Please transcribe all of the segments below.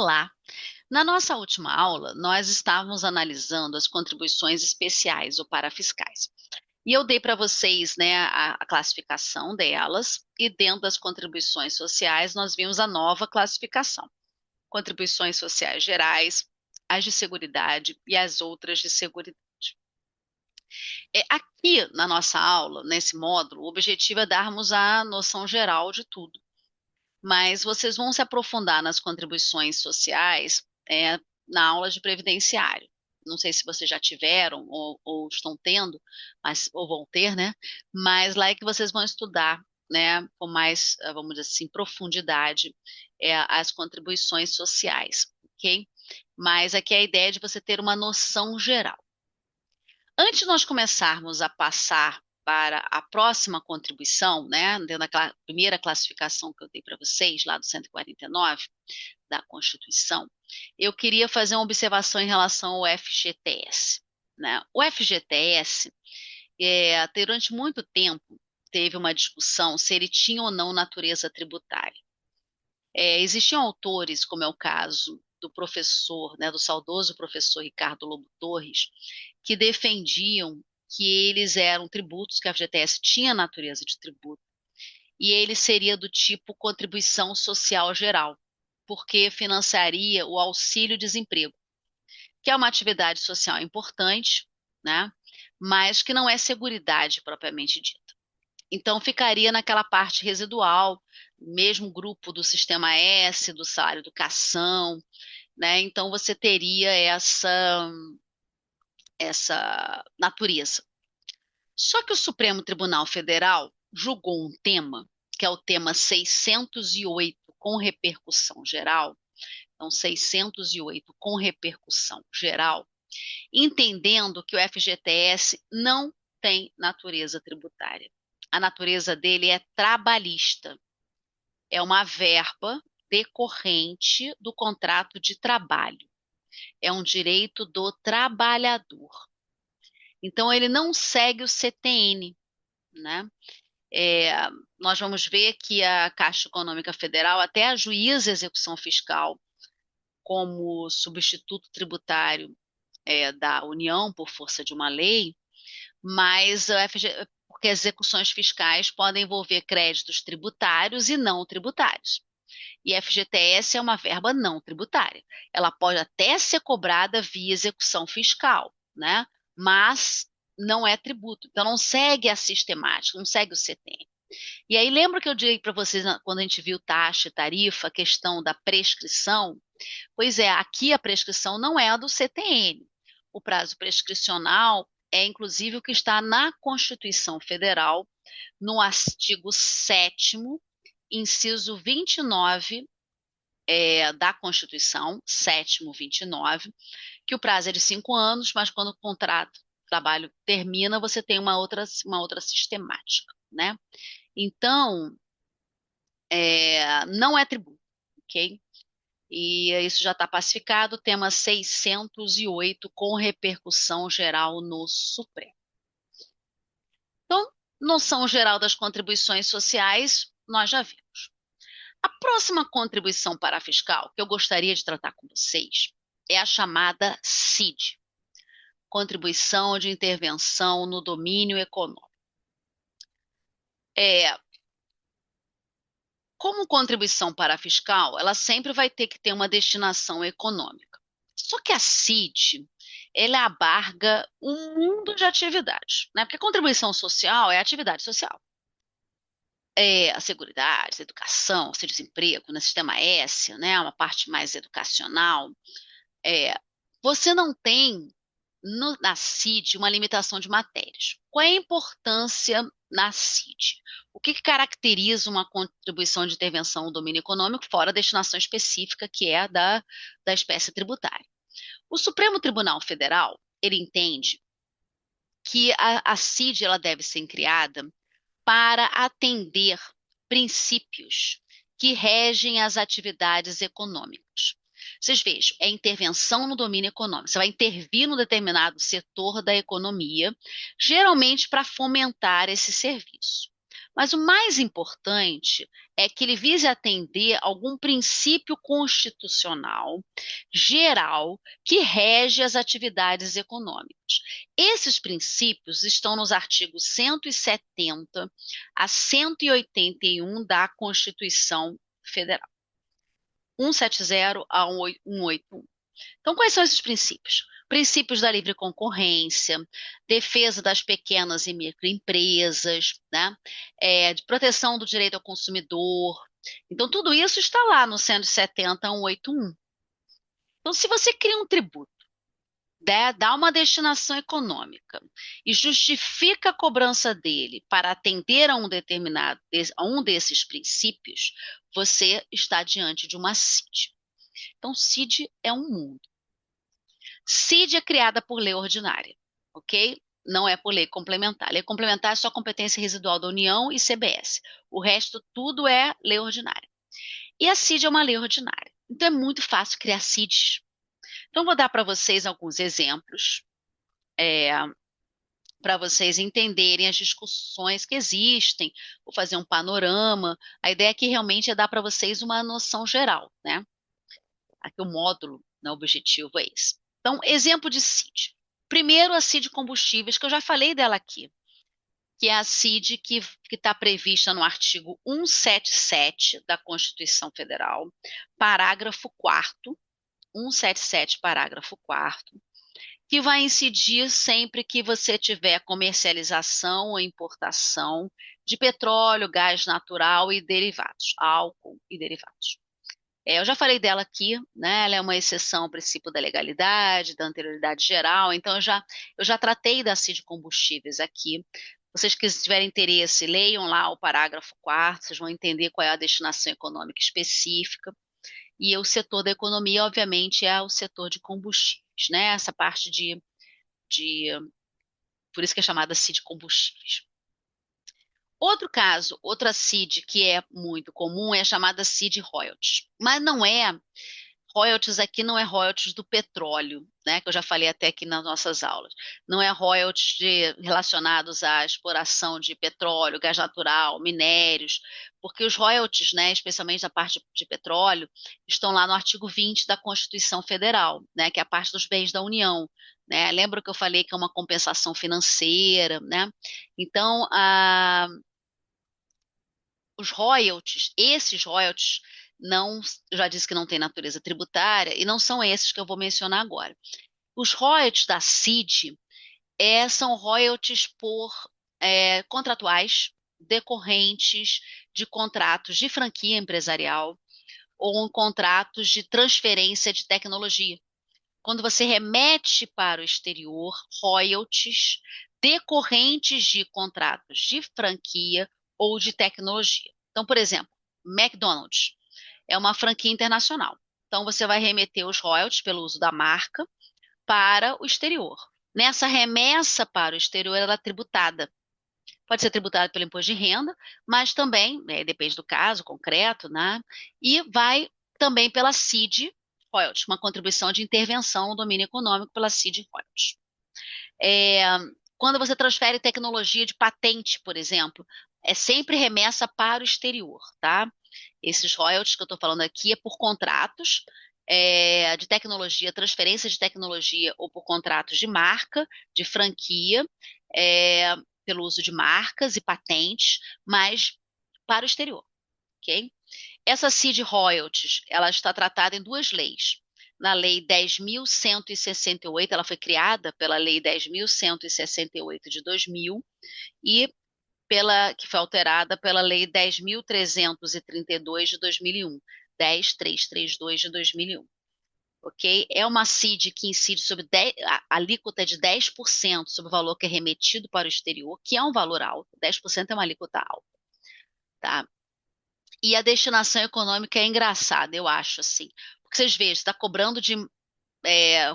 Olá! Na nossa última aula, nós estávamos analisando as contribuições especiais ou parafiscais. E eu dei para vocês, né, a classificação delas, e dentro das contribuições sociais, nós vimos a nova classificação: contribuições sociais gerais, as de seguridade e as outras de seguridade. Aqui na nossa aula, nesse módulo, o objetivo é darmos a noção geral de tudo, mas vocês vão se aprofundar nas contribuições sociais na aula de previdenciário. Não sei se vocês já tiveram ou estão tendo, ou vão ter, né? Mas lá é que vocês vão estudar, né, com mais, vamos dizer assim, profundidade, as contribuições sociais, ok? Mas aqui é a ideia de você ter uma noção geral. Antes de nós começarmos a passar para a próxima contribuição, né, dentro daquela primeira classificação que eu dei para vocês, lá do 149 da Constituição, eu queria fazer uma observação em relação ao FGTS, né? O FGTS, durante muito tempo, teve uma discussão se ele tinha ou não natureza tributária. Existiam autores, como é o caso do professor, né, do saudoso professor Ricardo Lobo Torres, que defendiam que eles eram tributos, que a FGTS tinha natureza de tributo, e ele seria do tipo contribuição social geral, porque financiaria o auxílio-desemprego, que é uma atividade social importante, né, mas que não é seguridade propriamente dita. Então, ficaria naquela parte residual, mesmo grupo do Sistema S, do salário educação, né? Então, você teria essa natureza. Só que o Supremo Tribunal Federal julgou um tema, que é o tema 608, com repercussão geral, então 608 com repercussão geral, entendendo que o FGTS não tem natureza tributária. A natureza dele é trabalhista. É uma verba decorrente do contrato de trabalho. É um direito do trabalhador. Então, ele não segue o CTN, né? Nós vamos ver que a Caixa Econômica Federal até ajuiza a execução fiscal como substituto tributário da União por força de uma lei, mas porque as execuções fiscais podem envolver créditos tributários e não tributários. E a FGTS é uma verba não tributária. Ela pode até ser cobrada via execução fiscal, né? Mas não é tributo. Então não segue a sistemática, não segue o CTN. E aí lembra que eu disse para vocês quando a gente viu taxa e tarifa, a questão da prescrição? Pois é, aqui a prescrição não é a do CTN. O prazo prescricional é inclusive o que está na Constituição Federal, no artigo 7º, inciso 29 da Constituição, 7º, 29, que o prazo é de 5 anos, mas quando o contrato de trabalho termina, você tem uma outra sistemática, né? Então, não é tributo, ok? E isso já está pacificado, tema 608, com repercussão geral no Supremo. Então, noção geral das contribuições sociais, nós já vimos. A próxima contribuição parafiscal que eu gostaria de tratar com vocês é a chamada CID, Contribuição de Intervenção no Domínio Econômico. Como contribuição parafiscal, ela sempre vai ter que ter uma destinação econômica. Só que a CID, ela abarca um mundo de atividades, né? Porque contribuição social é atividade social. A seguridade, a educação, o desemprego, no sistema S, né? Uma parte mais educacional. Você não tem na CID uma limitação de matérias. Qual é a importância na CID? O que caracteriza uma contribuição de intervenção no domínio econômico fora a destinação específica, que é a da espécie tributária? O Supremo Tribunal Federal, ele entende que a CID ela deve ser criada para atender princípios que regem as atividades econômicas. Vocês vejam, é intervenção no domínio econômico. Você vai intervir num determinado setor da economia, geralmente para fomentar esse serviço. Mas o mais importante é que ele vise atender algum princípio constitucional geral que rege as atividades econômicas. Esses princípios estão nos artigos 170 a 181 da Constituição Federal, 170 a 181. Então, quais são esses princípios? Princípios da livre concorrência, defesa das pequenas e microempresas, né? De proteção do direito ao consumidor. Então, tudo isso está lá no 170 a 181. Então, se você cria um tributo, dá uma destinação econômica e justifica a cobrança dele para atender a um desses princípios, você está diante de uma CID. Então, CID é um mundo. CID é criada por lei ordinária, ok? Não é por lei complementar. Lei complementar é só competência residual da União e CBS. O resto tudo é lei ordinária. E a CID é uma lei ordinária. Então é muito fácil criar CIDs. Então vou dar para vocês alguns exemplos para vocês entenderem as discussões que existem. Vou fazer um panorama. A ideia aqui realmente é dar para vocês uma noção geral, né? Aqui o módulo, né, o objetivo é esse. Então, exemplo de CID. Primeiro, a CID Combustíveis, que eu já falei dela aqui, que é a CID que está prevista no artigo 177 da Constituição Federal, parágrafo 4º, 177, parágrafo 4º, que vai incidir sempre que você tiver comercialização ou importação de petróleo, gás natural e derivados, álcool e derivados. Eu já falei dela aqui, né? Ela é uma exceção ao princípio da legalidade, da anterioridade geral, então eu já tratei da CID Combustíveis aqui. Vocês que tiverem interesse, leiam lá o parágrafo 4º, vocês vão entender qual é a destinação econômica específica. E o setor da economia, obviamente, é o setor de combustíveis, né? Essa parte por isso que é chamada CID Combustíveis. Outro caso, outra CID que é muito comum é a chamada CID Royalties. Mas não é, royalties aqui não é royalties do petróleo, né, que eu já falei até aqui nas nossas aulas. Não é royalties relacionados à exploração de petróleo, gás natural, minérios, porque os royalties, né, especialmente da parte de petróleo, estão lá no artigo 20 da Constituição Federal, né, que é a parte dos bens da União. Né? Lembra que eu falei que é uma compensação financeira, né? Então, os royalties, esses royalties, não, eu já disse que não tem natureza tributária, e não são esses que eu vou mencionar agora. Os royalties da CID são royalties contratuais decorrentes de contratos de franquia empresarial ou contratos de transferência de tecnologia. Quando você remete para o exterior royalties decorrentes de contratos de franquia ou de tecnologia. Então, por exemplo, McDonald's é uma franquia internacional. Então, você vai remeter os royalties pelo uso da marca para o exterior. Nessa remessa para o exterior, ela é tributada. Pode ser tributada pelo imposto de renda, mas também, depende do caso concreto, né? E vai também pela CID Royalties, uma contribuição de intervenção no domínio econômico pela CID Royalties. Quando você transfere tecnologia de patente, por exemplo, é sempre remessa para o exterior, tá? Esses royalties que eu estou falando aqui é por contratos de tecnologia, transferência de tecnologia ou por contratos de marca, de franquia, pelo uso de marcas e patentes, mas para o exterior, ok? Essa CID Royalties, ela está tratada em duas leis. Na Lei 10.168, ela foi criada pela Lei 10.168 de 2000 e que foi alterada pela Lei 10.332 de 2001, 10.332 de 2001. Ok? É uma CID que incide sobre a alíquota de 10% sobre o valor que é remetido para o exterior, que é um valor alto, 10% é uma alíquota alta. Tá? E a destinação econômica é engraçada, eu acho, assim. Porque vocês vejam, você está cobrando de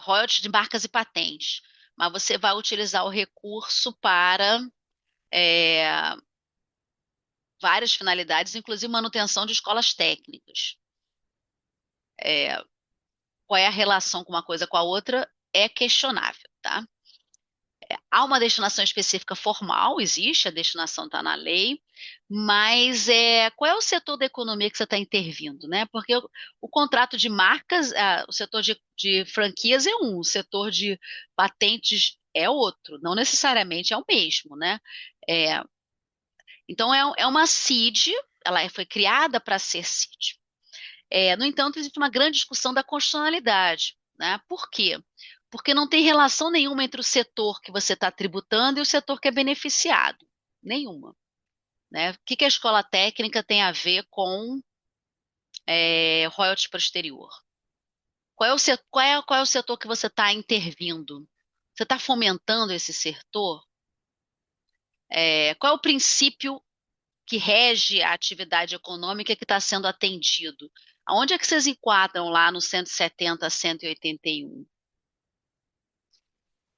royalties de marcas e patentes, mas você vai utilizar o recurso para várias finalidades, inclusive manutenção de escolas técnicas. Qual é a relação com uma coisa com a outra é questionável, tá? há uma destinação específica formal, existe, a destinação está na lei, mas qual é o setor da economia que você está intervindo, né? Porque o contrato de marcas, o setor de franquias é um, o setor de patentes é outro, não necessariamente é o mesmo, né? É, então é uma CID, ela foi criada para ser CID. No entanto, existe uma grande discussão da constitucionalidade, né? Por quê? Porque não tem relação nenhuma entre o setor que você está tributando e o setor que é beneficiado. Nenhuma. Né? O que a escola técnica tem a ver com royalties para o exterior? Qual é o setor que você está intervindo? Você está fomentando esse setor? Qual é o princípio que rege a atividade econômica que está sendo atendido? Aonde é que vocês enquadram lá no 170 a 181?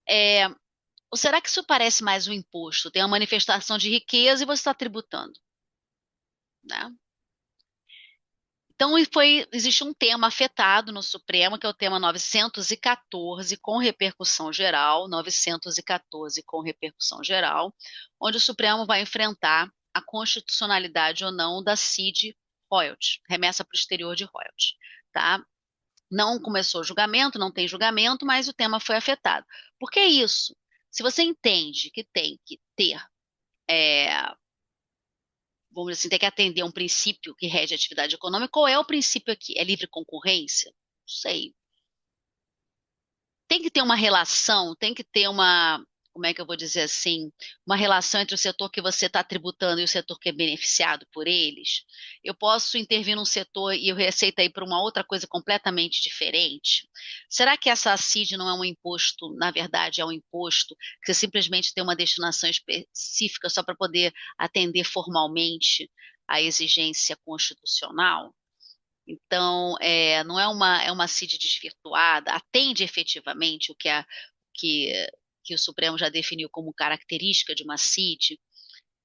É, ou será que isso parece mais um imposto? Tem uma manifestação de riqueza e você está tributando, né? Então, existe um tema afetado no Supremo, que é o tema 914, com repercussão geral, 914 com repercussão geral, onde o Supremo vai enfrentar a constitucionalidade ou não da CID royalty, remessa para o exterior de royalty, tá? Não começou o julgamento, não tem julgamento, mas o tema foi afetado. Por que isso? Se você entende que tem que ter, vamos dizer assim, tem que atender a um princípio que rege a atividade econômica, qual é o princípio aqui? É livre concorrência? Não sei. Tem que ter uma relação, tem que ter uma, como é que eu vou dizer assim, uma relação entre o setor que você está tributando e o setor que é beneficiado por eles. Eu posso intervir num setor e eu receita aí para uma outra coisa completamente diferente? Será que essa CID não é um imposto, na verdade é um imposto que você simplesmente tem uma destinação específica só para poder atender formalmente a exigência constitucional? Então, não é uma CID desvirtuada, atende efetivamente que, que o Supremo já definiu como característica de uma CID.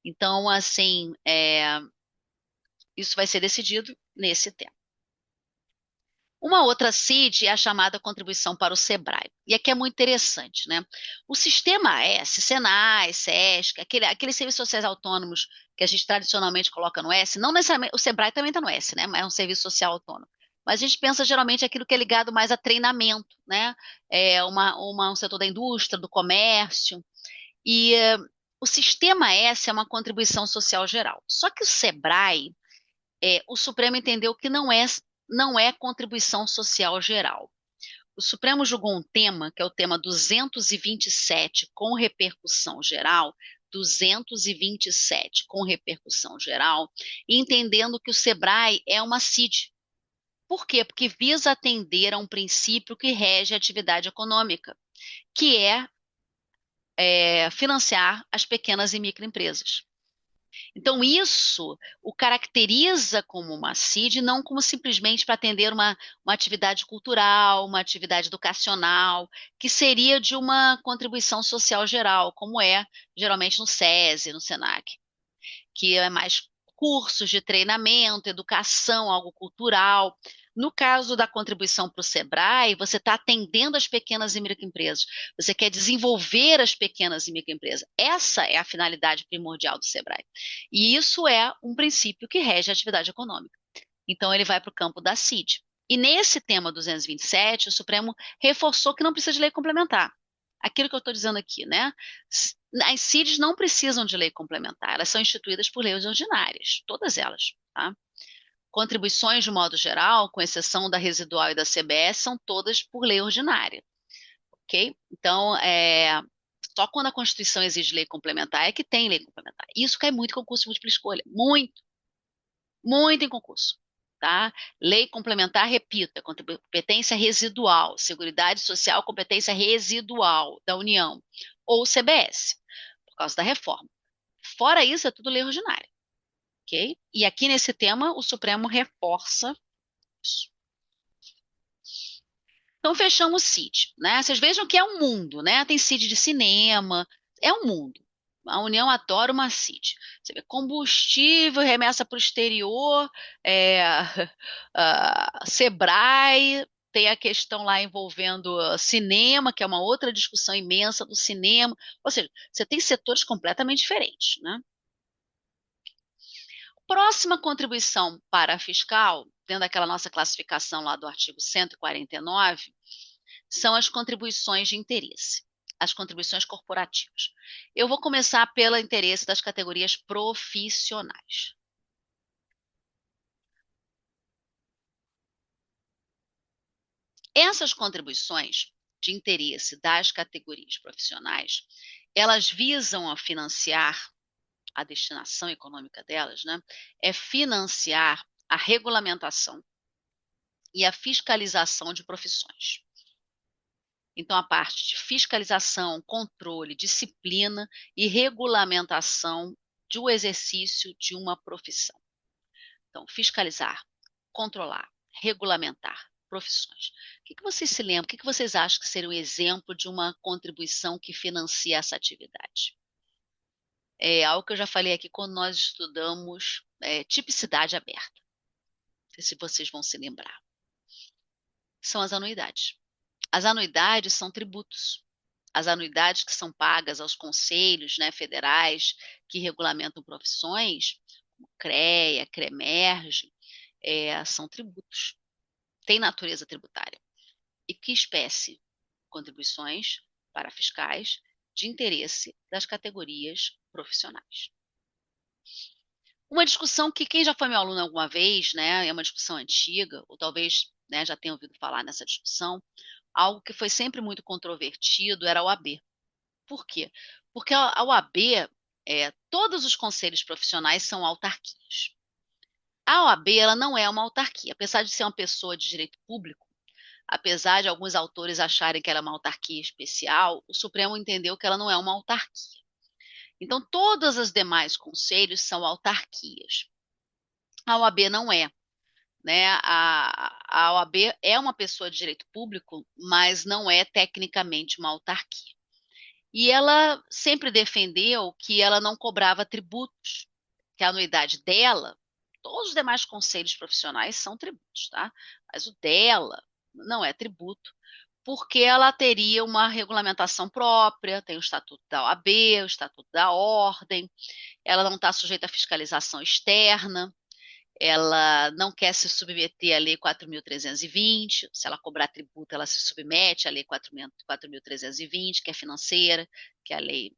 Então, assim, isso vai ser decidido nesse tema. Uma outra CID é a chamada contribuição para o SEBRAE. E aqui é muito interessante, né? O sistema S, Senai, SESC, aqueles serviços sociais autônomos que a gente tradicionalmente coloca no S, não necessariamente, o SEBRAE também está no S, né? Mas é um serviço social autônomo. Mas a gente pensa geralmente aquilo que é ligado mais a treinamento, né? Um setor da indústria, do comércio. E o sistema S é uma contribuição social geral. Só que o SEBRAE, o Supremo entendeu que não é contribuição social geral. O Supremo julgou um tema, que é o tema 227, com repercussão geral, 227 com repercussão geral, entendendo que o SEBRAE é uma CID. Por quê? Porque visa atender a um princípio que rege a atividade econômica, que é financiar as pequenas e microempresas. Então, isso o caracteriza como uma CID, não como simplesmente para atender uma atividade cultural, uma atividade educacional, que seria de uma contribuição social geral, como é geralmente no SESI, no SENAC, que é mais cursos de treinamento, educação, algo cultural. No caso da contribuição para o SEBRAE, você está atendendo as pequenas e microempresas. Você quer desenvolver as pequenas e microempresas. Essa é a finalidade primordial do SEBRAE. E isso é um princípio que rege a atividade econômica. Então, ele vai para o campo da CID. E nesse tema 227, o Supremo reforçou que não precisa de lei complementar. Aquilo que eu estou dizendo aqui, né? As CIDs não precisam de lei complementar, elas são instituídas por leis ordinárias, todas elas, tá? Contribuições, de modo geral, com exceção da residual e da CBS, são todas por lei ordinária, ok? Então, só quando a Constituição exige lei complementar é que tem lei complementar. Isso cai muito em concurso de múltipla escolha, muito, muito em concurso. Tá? Lei complementar, repito, é competência residual, Seguridade Social, competência residual da União, ou CBS, por causa da reforma. Fora isso, é tudo lei ordinária, ok? E aqui nesse tema, o Supremo reforça isso. Então, fechamos o CID, né? Vocês vejam que é um mundo, né? Tem CID de cinema, é um mundo. A União adora uma CID. Você vê combustível, remessa para o exterior, é, SEBRAE, tem a questão lá envolvendo cinema, que é uma outra discussão imensa do cinema. Ou seja, você tem setores completamente diferentes, né? Próxima contribuição para fiscal, dentro daquela nossa classificação lá do artigo 149, são as contribuições de interesse, as contribuições corporativas. Eu vou começar pelo interesse das categorias profissionais. Essas contribuições de interesse das categorias profissionais, elas visam a financiar a destinação econômica delas, né? É financiar a regulamentação e a fiscalização de profissões. Então, a parte de fiscalização, controle, disciplina e regulamentação do exercício de uma profissão. Então, fiscalizar, controlar, regulamentar profissões. O que vocês se lembram? O que vocês acham que seria um exemplo de uma contribuição que financia essa atividade? É algo que eu já falei aqui quando nós estudamos tipicidade aberta. Não sei se vocês vão se lembrar. São as anuidades. As anuidades são tributos. As anuidades que são pagas aos conselhos, né, federais que regulamentam profissões, como CREA, CREMERGE, são tributos. Tem natureza tributária. E que espécie? Contribuições para fiscais de interesse das categorias profissionais. Uma discussão que quem já foi meu aluno alguma vez, né, é uma discussão antiga, ou talvez, né, já tenha ouvido falar nessa discussão, algo que foi sempre muito controvertido era a OAB. Por quê? Porque a OAB, todos os conselhos profissionais são autarquias. A OAB, ela não é uma autarquia, apesar de ser uma pessoa de direito público, apesar de alguns autores acharem que ela é uma autarquia especial, o Supremo entendeu que ela não é uma autarquia. Então, todos os demais conselhos são autarquias. A OAB não é, né? A OAB é uma pessoa de direito público, mas não é tecnicamente uma autarquia. E ela sempre defendeu que ela não cobrava tributos, que a anuidade dela, todos os demais conselhos profissionais são tributos, tá? Mas o dela não é tributo, porque ela teria uma regulamentação própria, tem o Estatuto da OAB, o Estatuto da Ordem, ela não está sujeita à fiscalização externa, ela não quer se submeter à Lei 4.320, se ela cobrar tributo, ela se submete à Lei 4.320, que é financeira, que é a lei,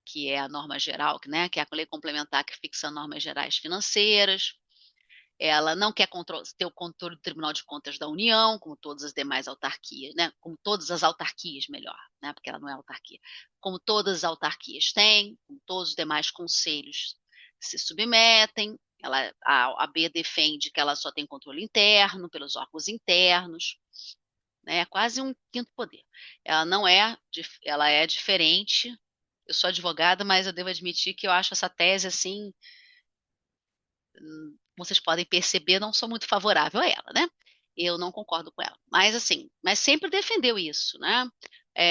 que é a norma geral, né, que é a lei complementar que fixa normas gerais financeiras. Ela não quer ter o controle do Tribunal de Contas da União, como todas as demais autarquias, né? Como todas as autarquias, melhor, né? Porque ela não é autarquia. Como todas as autarquias têm, como todos os demais conselhos se submetem. A OAB defende que ela só tem controle interno, pelos órgãos internos, né? É quase um quinto poder. Ela não é, ela é diferente. Eu sou advogada, mas eu devo admitir que eu acho essa tese assim, como vocês podem perceber, não sou muito favorável a ela, né? Eu não concordo com ela. Mas assim, mas sempre defendeu isso, né?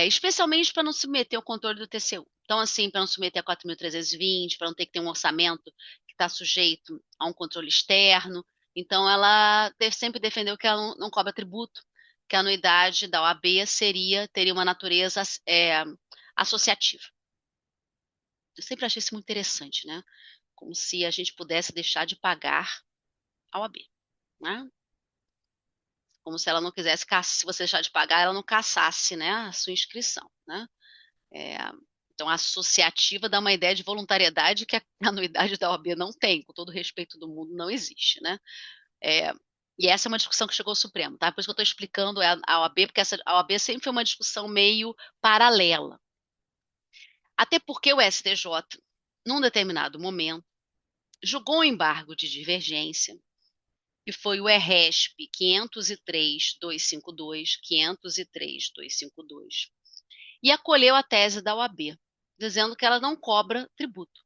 Especialmente para não submeter ao controle do TCU. Então, assim, para não submeter a 4.320, para não ter que ter um orçamento que está sujeito a um controle externo. Então, ela sempre defendeu que ela não cobra tributo, que a anuidade da OAB teria uma natureza associativa. Eu sempre achei isso muito interessante, né? Como se a gente pudesse deixar de pagar a OAB, né? Como se ela não quisesse, se você deixar de pagar, ela não caçasse, né, a sua inscrição, né? É, então, a associativa dá uma ideia de voluntariedade que a anuidade da OAB não tem, com todo o respeito do mundo, não existe, né? E essa é uma discussão que chegou ao Supremo, tá? Por isso que eu estou explicando a OAB, porque a OAB sempre foi uma discussão meio paralela. Até porque o STJ, num determinado momento, julgou um embargo de divergência, que foi o ERESP 503.252, 503.252, e acolheu a tese da OAB, dizendo que ela não cobra tributo,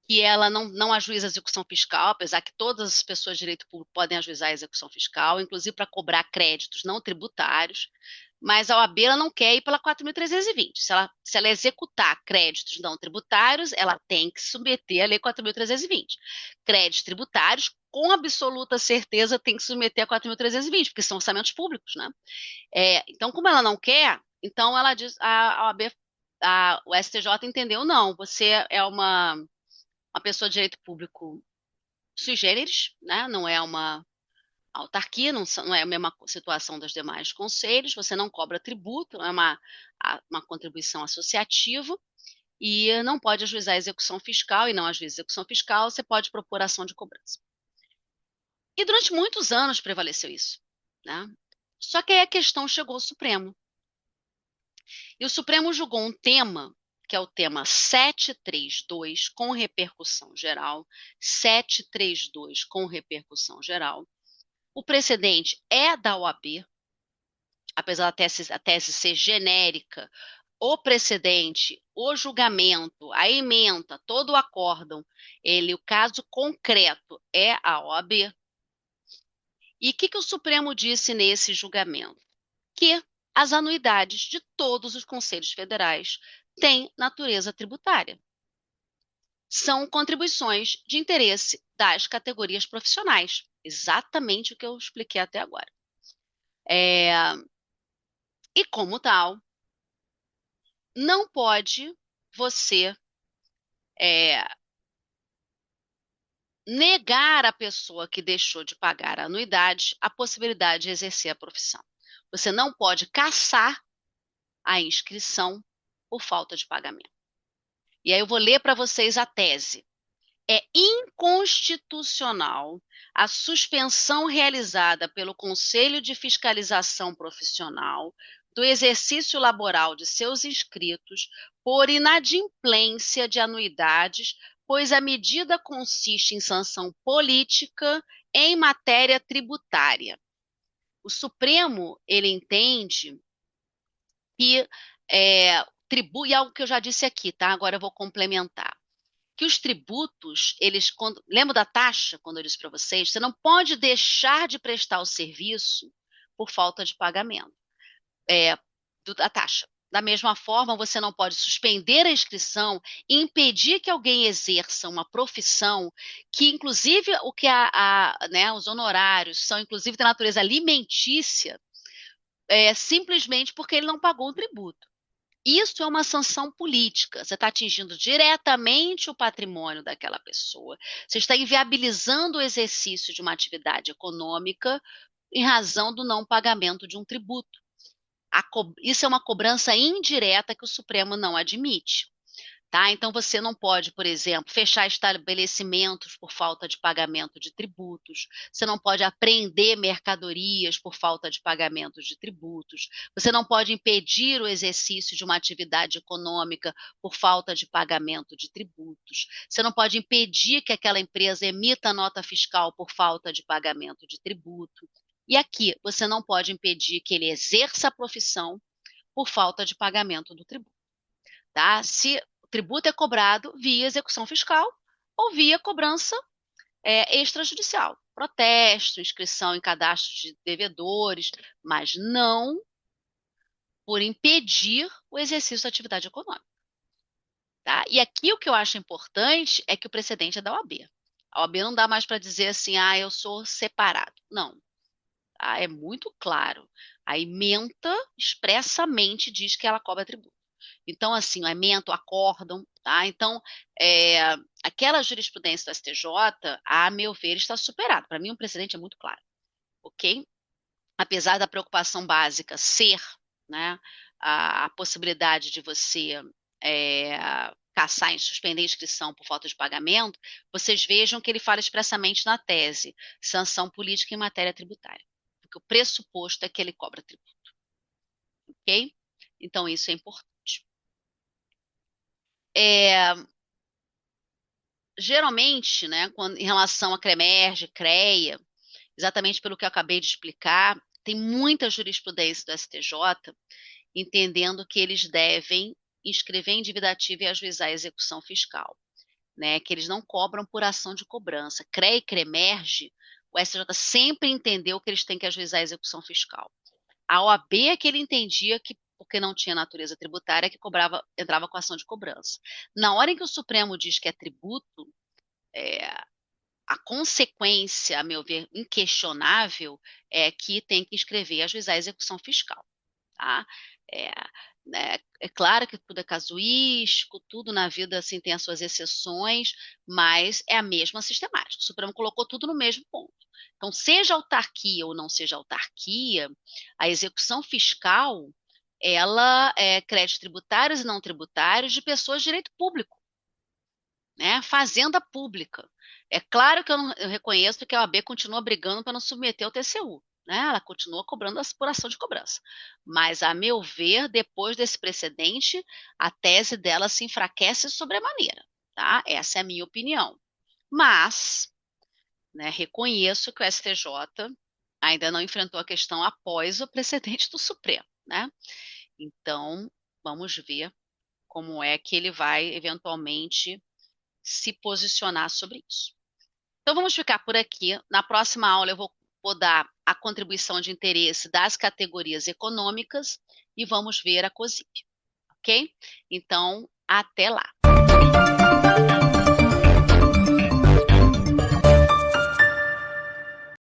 que ela não ajuiza a execução fiscal, apesar que todas as pessoas de direito público podem ajuizar a execução fiscal, inclusive para cobrar créditos não tributários, mas a OAB ela não quer ir pela 4.320. Se ela executar créditos não tributários, ela tem que submeter a Lei 4.320. Créditos tributários, com absoluta certeza, tem que submeter a 4.320, porque são orçamentos públicos, né? Então, como ela não quer, então ela diz, a OAB, o STJ entendeu, não, você é uma pessoa de direito público sui generis, né? Não é uma autarquia, não é a mesma situação dos demais conselhos, você não cobra tributo, é uma contribuição associativa e não pode ajuizar a execução fiscal, e não ajuiza a execução fiscal, você pode propor ação de cobrança. E durante muitos anos prevaleceu isso, né? Só que aí a questão chegou ao Supremo. E o Supremo julgou um tema, que é o tema 732, com repercussão geral, 732 com repercussão geral. O precedente é da OAB, apesar da tese ser genérica, o precedente, o julgamento, a ementa, todo o acórdão, o caso concreto é a OAB. E o que o Supremo disse nesse julgamento? Que as anuidades de todos os conselhos federais têm natureza tributária. São contribuições de interesse das categorias profissionais. Exatamente o que eu expliquei até agora. E como tal, não pode você negar à pessoa que deixou de pagar a anuidade a possibilidade de exercer a profissão. Você não pode cassar a inscrição por falta de pagamento. E aí eu vou ler para vocês a tese. É inconstitucional a suspensão realizada pelo Conselho de Fiscalização Profissional do exercício laboral de seus inscritos por inadimplência de anuidades, pois a medida consiste em sanção política em matéria tributária. O Supremo, ele entende que e algo que eu já disse aqui, tá? Agora eu vou complementar que os tributos, lembra da taxa, quando eu disse para vocês, você não pode deixar de prestar o serviço por falta de pagamento da taxa. Da mesma forma, você não pode suspender a inscrição e impedir que alguém exerça uma profissão que, inclusive, os honorários são, inclusive, de natureza alimentícia, simplesmente porque ele não pagou o tributo. Isso é uma sanção política. Você está atingindo diretamente o patrimônio daquela pessoa. Você está inviabilizando o exercício de uma atividade econômica em razão do não pagamento de um tributo. Isso é uma cobrança indireta que o Supremo não admite. Tá? Então, você não pode, por exemplo, fechar estabelecimentos por falta de pagamento de tributos, você não pode apreender mercadorias por falta de pagamento de tributos, você não pode impedir o exercício de uma atividade econômica por falta de pagamento de tributos, você não pode impedir que aquela empresa emita nota fiscal por falta de pagamento de tributo. E aqui, você não pode impedir que ele exerça a profissão por falta de pagamento do tributo. Tá? Se o tributo é cobrado via execução fiscal ou via cobrança extrajudicial, protesto, inscrição em cadastro de devedores, mas não por impedir o exercício da atividade econômica. Tá? E aqui o que eu acho importante é que o precedente é da OAB. A OAB não dá mais para dizer assim, eu sou separado. Não. Tá? É muito claro. A ementa expressamente diz que ela cobra tributo. Então, assim, o emento, acórdão, tá? Então, aquela jurisprudência do STJ, a meu ver, está superada. Para mim, o precedente é muito claro, ok? Apesar da preocupação básica ser, né, a possibilidade de você cassar e suspender a inscrição por falta de pagamento, vocês vejam que ele fala expressamente na tese, sanção política em matéria tributária. Porque o pressuposto é que ele cobra tributo, ok? Então, isso é importante. Geralmente, né, em relação a CREMERGE, CREA, exatamente pelo que eu acabei de explicar, tem muita jurisprudência do STJ entendendo que eles devem inscrever em dívida ativa e ajuizar a execução fiscal, né, que eles não cobram por ação de cobrança. CREA e CREMERGE, o STJ sempre entendeu que eles têm que ajuizar a execução fiscal. A OAB é que ele entendia que, porque não tinha natureza tributária, que entrava com ação de cobrança. Na hora em que o Supremo diz que é tributo, a consequência, a meu ver, inquestionável, é que tem que inscrever, ajuizar a execução fiscal. Tá? É, é claro que tudo é casuístico, tudo na vida assim tem as suas exceções, mas é a mesma sistemática. O Supremo colocou tudo no mesmo ponto. Então, seja autarquia ou não seja autarquia, a execução fiscal, ela é créditos tributários e não tributários de pessoas de direito público, né? Fazenda pública. É claro que eu reconheço que a OAB continua brigando para não submeter ao TCU, né? Ela continua cobrando a apuração de cobrança. Mas, a meu ver, depois desse precedente, a tese dela se enfraquece sobremaneira, tá? Essa é a minha opinião. Mas, né, reconheço que o STJ ainda não enfrentou a questão após o precedente do Supremo, né? Então, vamos ver como é que ele vai eventualmente se posicionar sobre isso. Então vamos ficar por aqui. Na próxima aula eu vou dar a contribuição de interesse das categorias econômicas e vamos ver a COSIP, ok? Então, até lá.